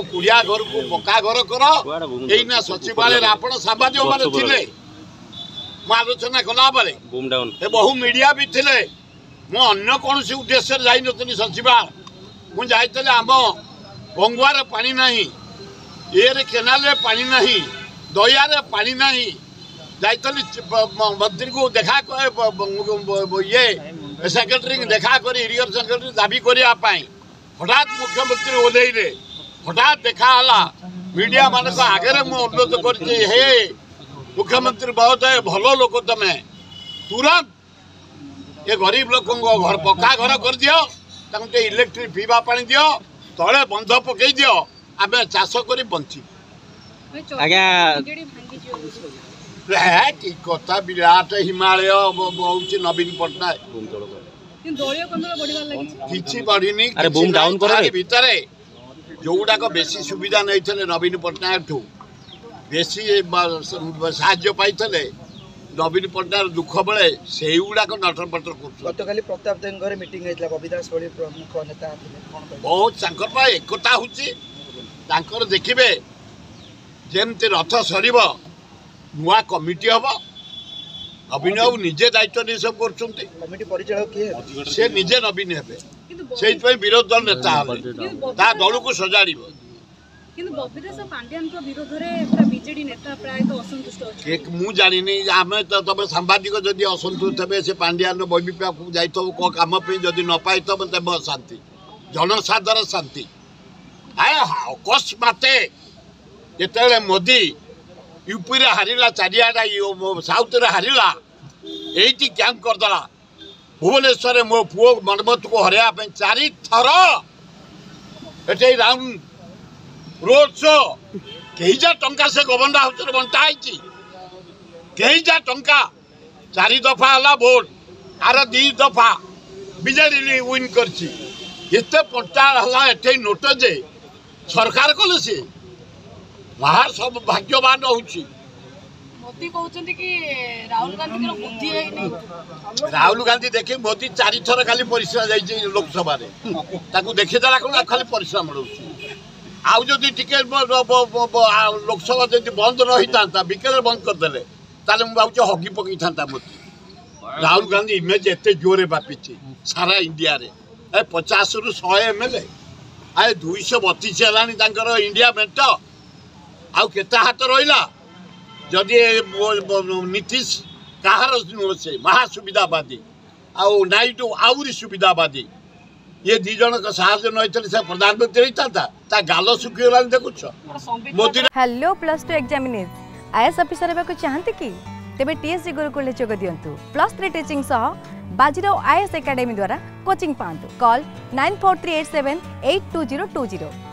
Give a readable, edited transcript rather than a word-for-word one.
कुड़िया घर को पक्का घर कर एना सचिवालय आपण सामाजिक माने थिले आलोचना कला बेले बहु मीडिया भी थिले मो अन्य कौन उद्देश्य जाई नथनी सचिवालय मु जाइतले आम गंगुआर पानी नहीं ये केनाल पानी नहीं दयारे पानी नहीं जाइतली मंत्री को देखा ये सेक्रेटरी देखा कर एरियर सेक्रेटरी दाबी करने हठात मुख्यमंत्री ओल्ले हठात देखा मीडिया मान आगे अनुरोध कर मुख्यमंत्री बहुत भल लोक तमें तुरंत ये गरीब लोक घर पक्का घर कर दियो इलेक्ट्रिक पीवा पानी दियो तले बंध पकई दियो आम चाष कर बंची कथा विराट हिमालय बहुत नवीन पट्टनायक किसी बढ़ी भितर जोगुड़ाक बेसी सुविधा नहीं नवीन पट्टनायक ठू बेसी साहाय्य पाई नवीन पट्टनायक दुख बेले से गुड़ाक नटर पटर कर प्रताप देव मीटिंग प्रमुख नेता बहुत एकता हूँ देखिए जमती रथ सर नुआ कमिटी हम नवीन बाबू निजे दायित्व नहीं सब कर से निजे नवीन हे विरोध दल नेता दल को सजाड़ मु जानी आम तो तुम सांबादिक जदि असंतुष्ट थे से पांड्यान बबिपा को जाइए कम जदि न पाई तुम तेब शांति जनसाधारण शांति अकस्मात जिते मोदी यूपी रे हारिला चारियाडा साउथ रे हारिला एटी कैंप करदेला भुवनेश्वर मो पुओ मनमत को हरया 4 थर एटे राउंड रोड शो कई जा टंका से गोबंडा हाउस बंटा है कई जा टंका 4 दफा हला वोट आर 2 दफा बीजेडी विन करछि एते पंटा हला एटे नोट जे सरकार कले से बाहर सब भाग्यवान होउछि मोदी कहउछन्ति कि राहुल गांधी के बुद्धि है नहीं राहुल गांधी देखि मोदी 4 थर खाली परिश्रम जाई लोकसभा रे ताकू देखि देला कोन खाली परिश्रम मिलुछि आउ जदि टिकेट लोकसभा जदि बंद रही था विकेल बंद करदे ताले मु भावुछि हगी पकई था मोदी राहुल गांधी इमेज एते जोरे बापिछि सारा इंडिया रे 50 रु 100 एमएलए आए 232 हेलानी तांकर इंडिया मेंट आउ केता हाथ रहा जदि नीतीश कहार से महासुविधावादी आउ नाइडू आउरी सुविधावादी ये 2 जन का साहस नहीं से प्रधानमंत्री होता गाल सुखीगला देखुच Modi. Hello +2 examinees IAS officer हेबाकु चाहते कि तेबे टीएससी गुरुकुल जोग दियंतु +3 टीचिंग सह बाजीराव आईएएस एकेडमी द्वारा कोचिंग पांतु कॉल 9438782020